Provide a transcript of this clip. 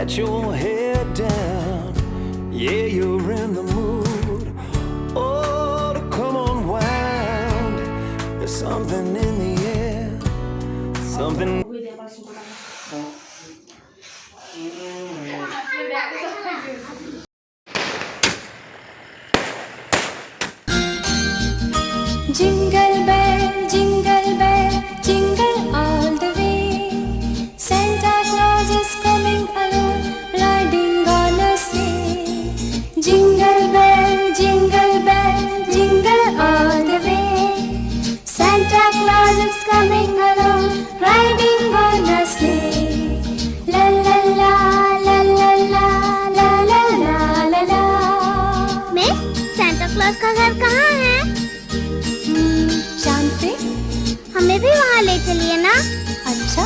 let your head down. Yeah, you're in the mood. Oh, to come unwind. There's something in the air. Something. jingle bell, jingle all the way. Santa Claus is coming along, riding on a sleigh. Jingle bell, jingle all the way. Santa Claus is coming along, riding on a sleigh. La la la, la la la, la la la la la. Miss, Santa Claus का घर कहाँ है? शांति, हमें भी वहाँ ले चलिए ना। अच्छा